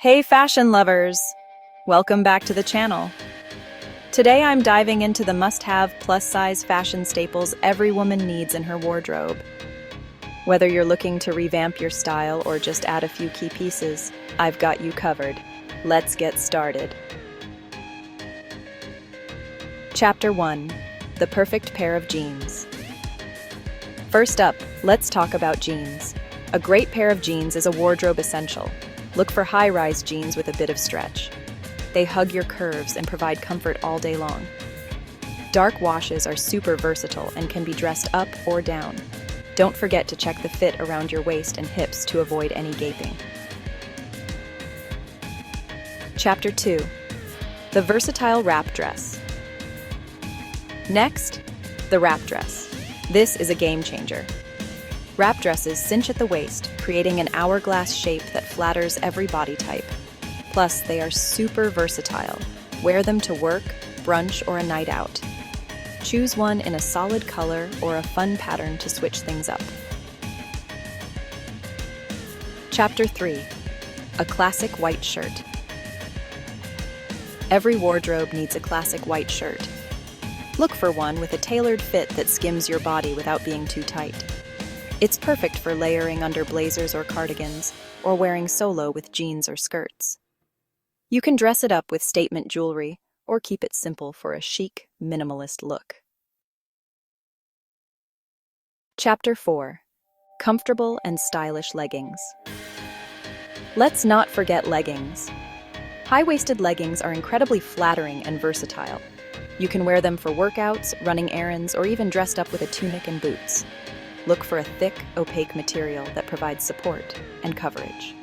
Hey fashion lovers! Welcome back to the channel. Today I'm diving into the must-have plus-size fashion staples every woman needs in her wardrobe. Whether you're looking to revamp your style or just add a few key pieces, I've got you covered. Let's get started. Chapter 1. The perfect pair of jeans. First up, let's talk about jeans. A great pair of jeans is a wardrobe essential. Look for high-rise jeans with a bit of stretch. They hug your curves and provide comfort all day long. Dark washes are super versatile and can be dressed up or down. Don't forget to check the fit around your waist and hips to avoid any gaping. Chapter 2. The versatile wrap dress. Next, the wrap dress. This is a game changer. Wrap dresses cinch at the waist, creating an hourglass shape that flatters every body type. Plus, they are super versatile. Wear them to work, brunch, or a night out. Choose one in a solid color or a fun pattern to switch things up. Chapter 3. A classic white shirt. Every wardrobe needs a classic white shirt. Look for one with a tailored fit that skims your body without being too tight. It's perfect for layering under blazers or cardigans, or wearing solo with jeans or skirts. You can dress it up with statement jewelry, or keep it simple for a chic, minimalist look. Chapter 4. Comfortable and stylish leggings. Let's not forget leggings. High-waisted leggings are incredibly flattering and versatile. You can wear them for workouts, running errands, or even dressed up with a tunic and boots. Look for a thick, opaque material that provides support and coverage.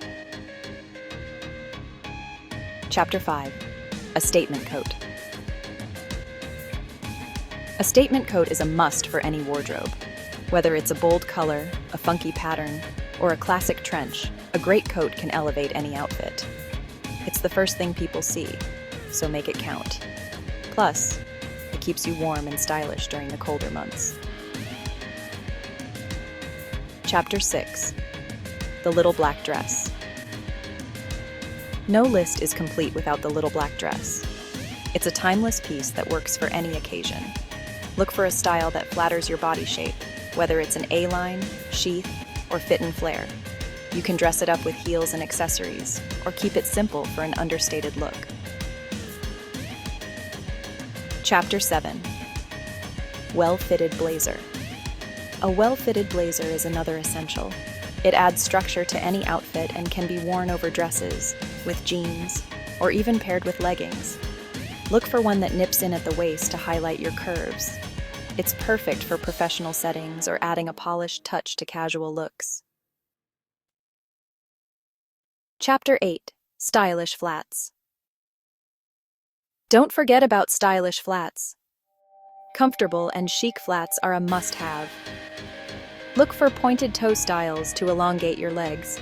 Chapter 5. A statement coat. A statement coat is a must for any wardrobe. Whether it's a bold color, a funky pattern, or a classic trench, a great coat can elevate any outfit. It's the first thing people see, so make it count. Plus, it keeps you warm and stylish during the colder months. Chapter 6. The little black dress. No list is complete without the little black dress. It's a timeless piece that works for any occasion. Look for a style that flatters your body shape, whether it's an A-line, sheath, or fit and flare. You can dress it up with heels and accessories, or keep it simple for an understated look. Chapter 7. Well-fitted blazer. A well-fitted blazer is another essential. It adds structure to any outfit and can be worn over dresses, with jeans, or even paired with leggings. Look for one that nips in at the waist to highlight your curves. It's perfect for professional settings or adding a polished touch to casual looks. Chapter 8. Stylish flats. Don't forget about stylish flats. Comfortable and chic flats are a must-have. Look for pointed toe styles to elongate your legs.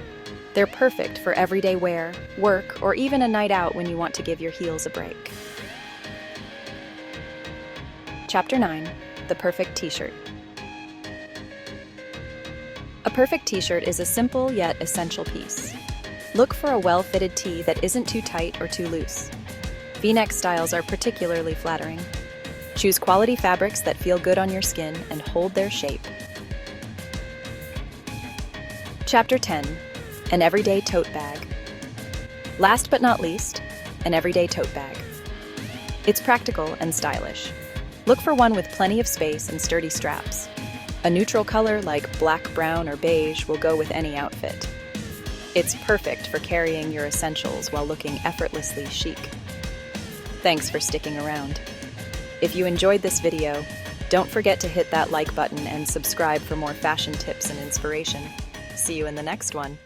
They're perfect for everyday wear, work, or even a night out when you want to give your heels a break. Chapter 9. The Perfect T-Shirt. A perfect T-shirt is a simple yet essential piece. Look for a well-fitted tee that isn't too tight or too loose. V-neck styles are particularly flattering. Choose quality fabrics that feel good on your skin and hold their shape. Chapter 10. An Everyday Tote Bag. Last but not least, an everyday tote bag. It's practical and stylish. Look for one with plenty of space and sturdy straps. A neutral color like black, brown, or beige will go with any outfit. It's perfect for carrying your essentials while looking effortlessly chic. Thanks for sticking around. If you enjoyed this video, don't forget to hit that like button and subscribe for more fashion tips and inspiration. See you in the next one.